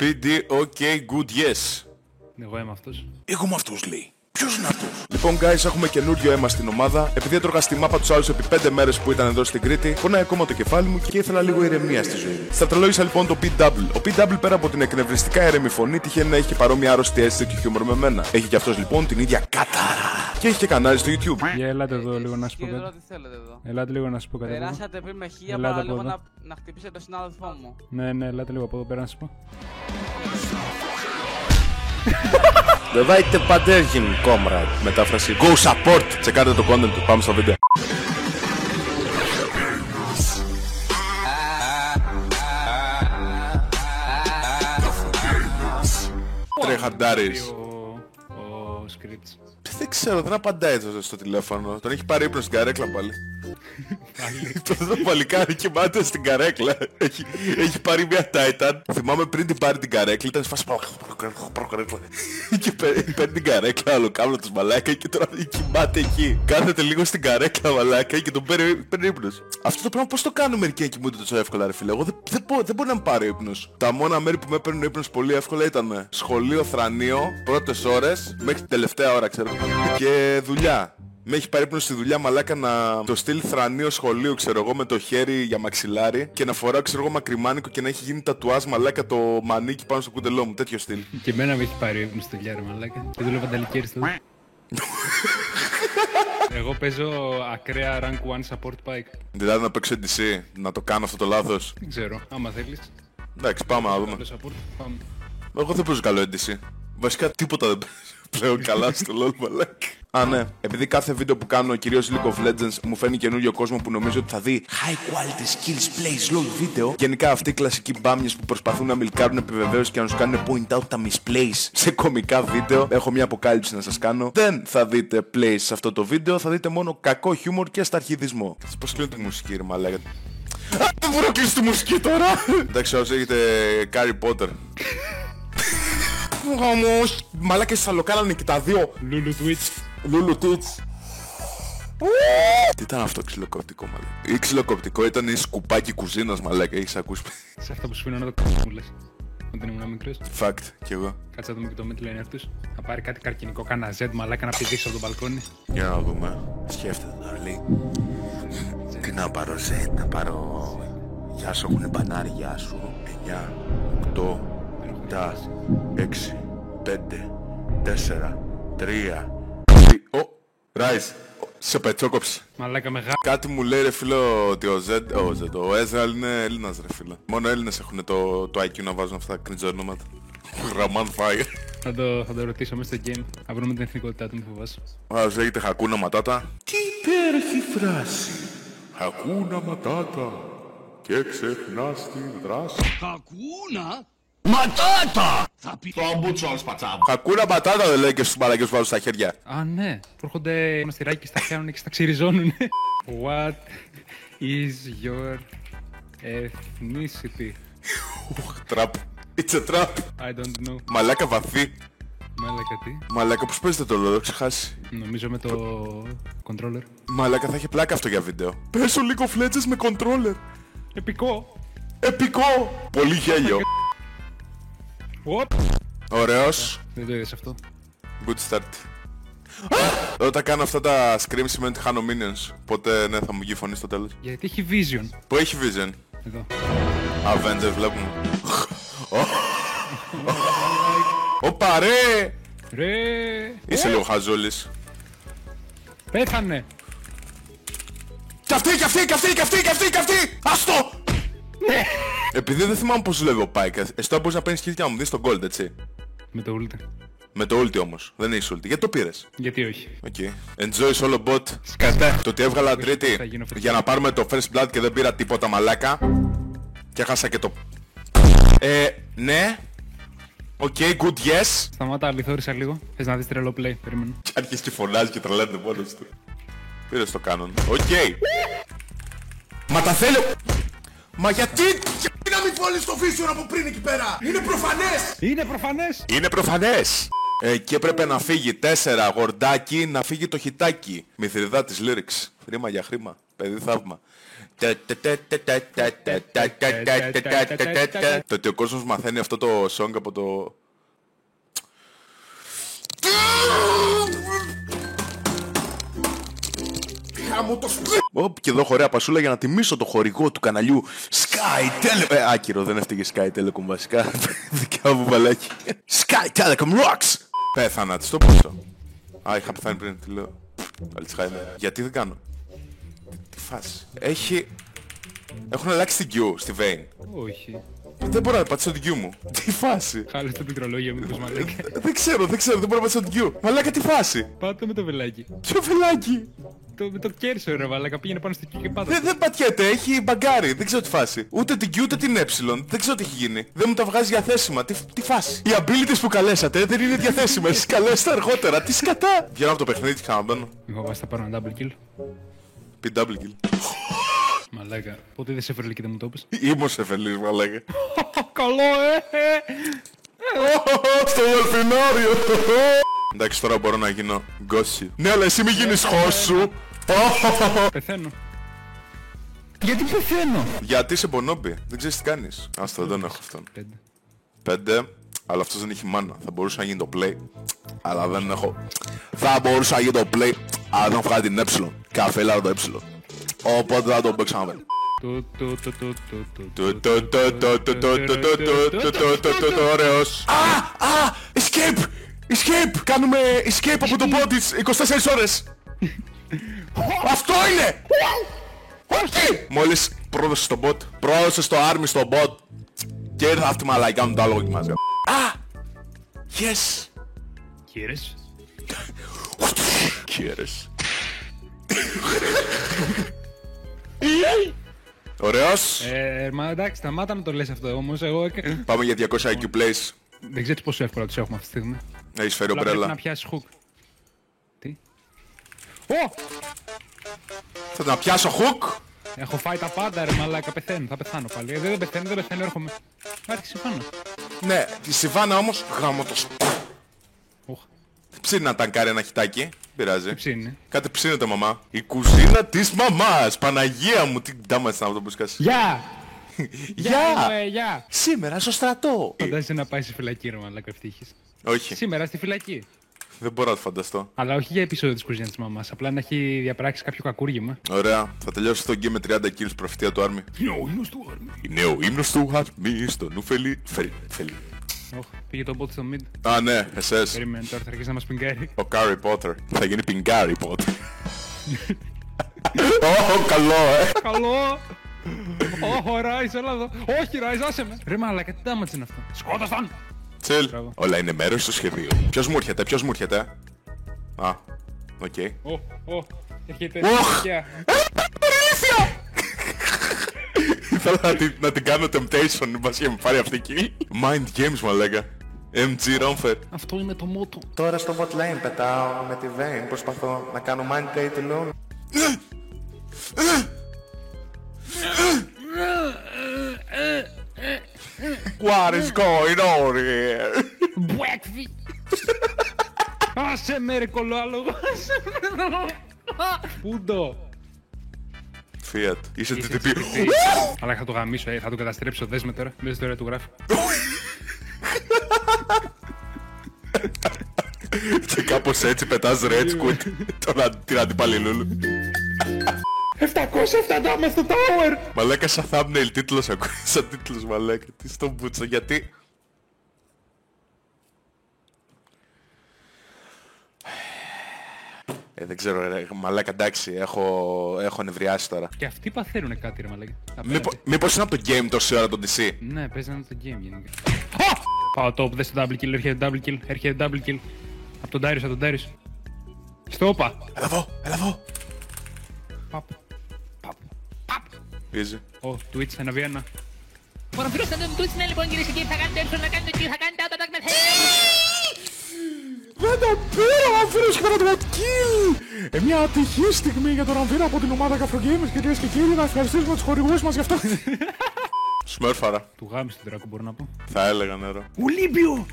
PD, OK, good, yes. Εγώ είμαι αυτός. Εγώ είμαι αυτός, λέει. Ποιος είναι αυτός? Λοιπόν, guys, έχουμε καινούριο αίμα στην ομάδα. Επειδή έτρωγα στη μάπα τους άλλους επί 5 μέρες που ήταν εδώ στην Κρήτη, πονάει ακόμα το κεφάλι μου και ήθελα λίγο ηρεμία στη ζωή μου. Στρατολόγησα λοιπόν το PW. Ο PW, πέρα από την εκνευριστικά ήρεμη φωνή, τυχαίνει να έχει παρόμοια άρρωστη αίσθηση και χιούμορ με μένα. Έχει κι αυτός λοιπόν την ίδια κάταρα. Και έχει και κανάλι στο YouTube. Για ελάτε εδώ λίγο να σου πω Κύριε, κάτι. τι θέλετε εδώ. Ελάτε λίγο να σου πω κάτι. Περάσατε πριν με χίλια Ελάτε παρά από λίγο εδώ. να χτυπήσετε τον συνάδελφό μου. Ναι, ελάτε λίγο από εδώ πέρα να σου πω. Давайте подержим, comrade. Μετάφραση Go support. Τσεκάρτε το content του. Πάμε στο βίντεο. Τρεχαντάρης. Ο Scripts. Δεν ξέρω, δεν απαντάει στο τηλέφωνο. Τον έχει πάρει ύπνο στην καρέκλα πάλι. Το παλικάρι κοιμάται στην καρέκλα. Έχει πάρει μια Titan. Θυμάμαι πριν την πάρει την καρέκλα, ήταν σφάση προκαρέκλα. Και παίρνει την καρέκλα, ολοκάμνο μαλάκα και τώρα κοιμάται εκεί. Κάθεται λίγο στην καρέκλα μαλάκα και τον παίρνει ύπνος. Αυτό το πράγμα πώς το κάνουν μερικοί να κοιμούνται τόσο εύκολα ρε φίλε? Εγώ δεν μπορεί να με πάρει ύπνος. Τα μόνα μέρη που με παίρνουν ύπνος πολύ εύκολα ήταν σχολείο, θρανείο, πρώτες ώρες μέχρι την τελευταία ώρα ξέρω. Και δουλειά. Με έχει πάρει ύπνο στη δουλειά μαλάκα να το στείλει θρανείο σχολείο ξέρω εγώ με το χέρι για μαξιλάρι και να φοράω ξέρω εγώ μακριμάνικο και να έχει γίνει τατουάζ μαλάκα το μανίκι πάνω στο κουντελό μου, τέτοιο στυλ. Και εμένα με έχει πάρει ύπνο στη δουλειά ρε μαλάκα. Και δούλευα ανταλικέριστο. Εγώ παίζω ακραία rank 1 support pike. Δηλαδή να παίξω NDC, να το κάνω αυτό το λάθος. Δεν ξέρω, άμα θέλεις. Εντάξει, πάμε να δούμε. Καλό support, πάμε. Εγώ δεν παίζω καλό NDC. Βασικά τίποτα δεν παίζω πλέον καλά στο LoL μαλάκα. Α, ναι. Επειδή κάθε βίντεο που κάνω, κυρίως League of Legends, μου φέρνει καινούριο κόσμο που νομίζω ότι θα δει high quality skills plays LoL βίντεο. Γενικά αυτοί οι κλασικοί μπάμιες που προσπαθούν να μιλκάρουν επιβεβαίωση και να σου κάνουν point out τα misplays σε κωμικά βίντεο. Έχω μια αποκάλυψη να σας κάνω. Δεν θα δείτε plays σε αυτό το βίντεο, θα δείτε μόνο κακό χιούμορ και σταρχιδισμό. Πώς κλείνω τη μουσική, ρε μαλάκα. Δεν μπορώ να κλείσω τη μουσική τώρα. Εντάξει, όσοι έχετε Harry Potter. Όμως, μαλάκες σαλοκάνανε και τα δύο. Lulu Twitch. Lulu Twitch. Τι ήταν αυτό ξυλοκοπτικό μαλάκα? Ή ξυλοκοπτικό ήταν η σκουπάκι κουζίνας μαλάκα, έχεις ακούσει? Σε αυτά που σου φαίνω να το μου λες. Όταν ήμουν μικρός. Fact, κι εγώ. Κάτσε να δούμε και το Midlaner τους. Θα πάρει κάτι καρκινικό, κάνα Z μαλάκα να πηδήξει από το μπαλκόνι. Για να δούμε. Σκέφτεται τώρα λέει. Τι να πάρω Z, να πάρω... Γεια σου, έχουνε μπανάρι, γεια σου. 9, 8, 7, 6, 5, 4, 3... Ω, Rise. Σε πετσόκοψε. Μαλάκα μεγάλο. Κάτι μου λέει ρε φίλο ότι ο Έζραλ είναι Έλληνας ρε φίλε. Μόνο Έλληνες έχουν το IQ να βάζουν αυτά τα cringe ονόματα. Ραμάν Fire. Θα το ρωτήσω μέσα στο game. Θα βρούμε την εθνικότητά του, μη φοβάσαι. Ας λέγεται Χακούνα Ματάτα. Τι υπέροχη φράση. Χακούνα Ματάτα. Και ξεχνάς τη δράση. Χακούνα Ματάτα! Θα πει το αμπούτσο όλος πατσάμπο. Χακούνα Ματάτα δεν λέει και στους μαλακές που βάζουν στα χέρια. Α, ναι. Προέρχονται μαστιράκι και στα πιάνουν και στα ξυριζώνουν. What is your ethnicity? Τραπ. It's a trap. I don't know. Μαλάκα βαθύ. Μαλάκα τι? Μαλάκα πώς παίζετε το λόγο, ξεχάσει. Νομίζω με το controller. Μαλάκα θα έχει πλάκα αυτό για βίντεο. Παίζω League of Legends με controller. Επικό! Επικό. Πολύ γέλιο. What? Ωραίος. Δεν το είδες αυτό. Good start. Όταν κάνω αυτά τα scream σημαίνει ότι χάνω minions. Οπότε ναι, θα μου βγει φωνή στο τέλος. Γιατί έχει vision. Πού έχει vision? Εδώ. Avengers βλέπουμε. Ωπα ρε! Ρε! Είσαι λίγο χαζούλης. Πέθανε! Κι αυτή! Άστο! Επειδή δεν θυμάμαι πώς λέγω Πάικα, εσύ τώρα μπορείς να παίρνεις kills και να μου δεις τον gold, έτσι. Με το ult. Με το ulti όμως, δεν έχεις ulti. Γιατί το πήρες? Γιατί όχι. Okay. Enjoy solo bot. Σκατά. Το ότι έβγαλα τρίτη θα γίνω για να πάρουμε το first blood και δεν πήρα τίποτα μαλάκα. Και χάσα και το... Ναι. Οκ, good yes. Σταμάτα, αληθόρισα λίγο. Θες να δεις τρελό play, περίμενε. Και άρχισε και φωνάζει και τρελαίνεται μόνος του. Πήρες το κάνον. Οκ. Μα τα θέλω... Μα γιατί να μην βάλεις το vision από πριν εκεί πέρα? Είναι προφανές! Είναι προφανές! Είναι προφανές! Και έπρεπε να φύγει 4 γορντάκι, να φύγει το χιτάκι. Μηθριδά της lyrics. Χρήμα για χρήμα. Παιδί θαύμα. Το ότι ο κόσμος μαθαίνει αυτό το song από το... Και εδώ χωρέα πασούλα για να τιμήσω το χορηγό του καναλιού Sky Telecom. Άκυρο, δεν έφταιγε Sky Telecom βασικά. Δικιά μου μπαλάκι. Sky Telecom rocks! Πέθανα, της το πούσω. Α, είχα πεθάνει πριν, τι λέω. Αλτσχάιμερ. Γιατί δεν κάνω. Τι φάση. Έχουν αλλάξει την Q στη Vayne. Όχι. Δεν μπορώ να πατήσω την Q μου. Τι φάση. Χάλες το πληκτρολόγιο μου, μαλάκα. Δεν ξέρω, δεν μπορώ να πατήσω την Q. Μαλάκα, τι φάση. Πάτε με το βελάκι. Ποιο βελάκι. Με το κέρσο ρε μαλάκα, πήγαινε πάνω στο Q και πάτα. Δεν πατιέται, έχει μπαγκάρι, δεν ξέρω τι φάση. Ούτε την Q ούτε την E, δεν ξέρω τι έχει γίνει. Δεν μου τα βγάζει διαθέσιμα, τι φάση. Οι abilities που καλέσατε δεν είναι διαθέσιμες, καλέστε αργότερα, τι σκατά. Βγαίνω από το παιχνίδι και ξαναμπαίνω. Εγώ βάζω θα πάρω ένα double kill. Πει double kill. Μαλάκα, πότε δεν σε έφερε και δεν μου το είπες. Ήμουν σε φελής, μαλάκα. Καλό, Στο δελφινάριο. Εντάξει, τώρα μπορώ να γίνω γκόσι. Ναι, αλλά εσύ μη γίνεις χώσου. Πεθαίνω. Γιατί πεθαίνω. Γιατί είσαι μπονόμπι, δεν ξέρεις τι κάνεις. Άστα, δεν έχω αυτόν. 5, αλλά αυτός δεν έχει μάνα. Θα μπορούσε να γίνει το play, αλλά δεν έχω. Θα μπορούσε να γίνει το play, αλλά δεν βγάλει την E. Καφέλα το E. Οπότε θα το παίξω να μπαίνει. Ωραίος. Escape! Escape! Κάνουμε escape από το bot 24 ώρες. Αυτό είναι! Όχι! Μόλις πρόδωσε στο bot, πρόδωσε στο army στο bot και ήρθα αυτή μαλάκα, κάνουν το άλογο και μας. Yes! Κύριες. Κύριες. Ωραίος. Μα εντάξει, σταμάτα να το λες αυτό όμως, εγώ... Πάμε για 200 IQ plays. Δεν ξέρεις πόσο εύκολα τους έχουμε αυτή τη στιγμή. Έχεις φέρει Πρέπει να ομπρέλα. πιάσεις hook. Τι? Θα να πιάσω hook. Έχω φάει τα πάντα ρε μαλάκα, πεθαίνω, θα πεθάνω πάλι. Δεν πεθαίνω, έρχομαι. Άρχισε Σιβάνα. Ναι, τη Σιβάνα όμως γάμο το ψήνει να ταγκάρει ένα χιτάκι. Πειράζει. Ψήνει. Κάτι ψήνεται μαμά. Η κουζίνα της μαμάς. Παναγία μου, τι ντάμα είναι αυτό που σκάσει. Γεια! Γεια! Σήμερα στο στρατό. Φαντάζεσαι να πάει στη φυλακή ρε μαλάκα, ευτύχης. Όχι, Σήμερα στη φυλακή. δεν μπορώ να το φανταστώ. Αλλά όχι για επεισόδιο της κουζίνας της μαμάς, απλά να έχει διαπράξει κάποιο κακούργημα. Ωραία, θα τελειώσω το game με 30 kills προφητεία του Army. Είναι ο ύμνος του Army στο νουφελί. Φελί. Πήγε το bot στο mid. Α, ναι, SS. Περίμενε τώρα, θα αρχίσει να μας πιγκάρει. Ο Harry Potter. Θα γίνει πιγκάρι Potter. Καλό, Καλό! Ωχ, Ράις, έλα εδώ. Όχι, Ράις, άσε με. Ρε μαλάκα, τι damage είναι αυτό. Σκότας τον! Τσιλ. Μπράβο. Όλα είναι μέρος του σχεδίου. Ποιος μου έρχεται. Α, οκ. Έρχεται. Οχ! Γεια. Ήθελα να την κάνω temptation, μπας και με πάρει αυτή εκεί. Mind games, μαλάκα. MG Romfer. Αυτό είναι το μότο. Τώρα στο bot lane πετάω με τη Vayne, προσπαθώ να κάνω mind play alone. What is going on here? Μπουέκφι! Άσε με ρε κολοάλογο, άσε με. Πούντο. Fiat. Είσαι TTP. Αλλά θα το γαμίσω, θα το καταστρέψω, δες με τώρα. Δες τώρα του γράφει. Και κάπως έτσι πετάς Red Squid την αντιπαλιλούλου. 700 damage στο tower! Μαλάκα σαν thumbnail τίτλος ακούει, σαν τίτλος μαλάκα. Τι στον μπούτσο, γιατί... δεν ξέρω ρε, μαλάκα εντάξει, έχω νευριάσει τώρα. Και αυτοί παθαίνουνε κάτι ρε μαλάκα. Μήπως είναι από το game τόση ώρα το DC. Ναι, παίζει να είναι το game γενικά. Πάω top, δες το double kill, έρχεται double kill. Απ' τον Darius, Στο όπα. Έλα εδώ. Παπ. Easy. Twitch, 1v1. Παραφυρός τον Twitch, ναι λοιπόν κυρίες και κύριοι, θα κάνετε έψον, να κάνετε τι, θα κάνετε auto-attack με Δεν τα πήρα ο Αμφύρος και το kill! Μια ατυχή στιγμή για τον Αμφύρο από την ομάδα Kafro Games, κυρίες και κύριοι, να ευχαριστήσουμε τους χορηγούς μας γι' αυτό. Σμέρφαρα. Του γάμισε τον Τράκο, μπορώ να πω. Θα έλεγα νερό. Ολύμπιο!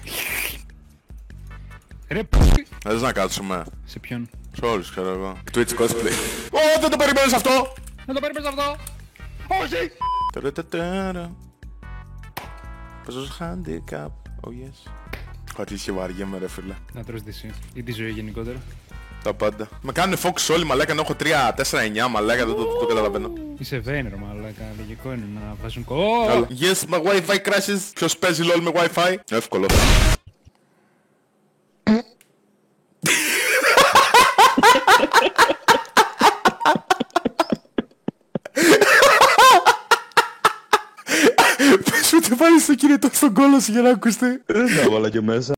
Ρε πούστη! Θες να κάτσουμε. Σε ποιον? Σε όλους ξέρω εγώ. Twitch cosplay. Δεν το περιμένεις αυτό! Να το παίρνεις αυτό! Όχι! Παίζω handicap. Oh yes. Αρχίσει και βαριέμαι ρε φίλε. Να τρως τη ζωή ή τη ζωή γενικότερα. Τα πάντα. Με κάνουν focus όλοι μαλάκα, να έχω 3-4-9 μαλάκα, δεν το καταλαβαίνω. Είσαι Βέινερ μαλάκα, λογικό είναι να βάζουν Καλά. Yes, my wifi crashes. Ποιος παίζει LOL με wifi? Εύκολο. Πες ότι βάλεις το κινητό στον κόλο σου για να ακουστεί. Δεν τα βάλα και μέσα.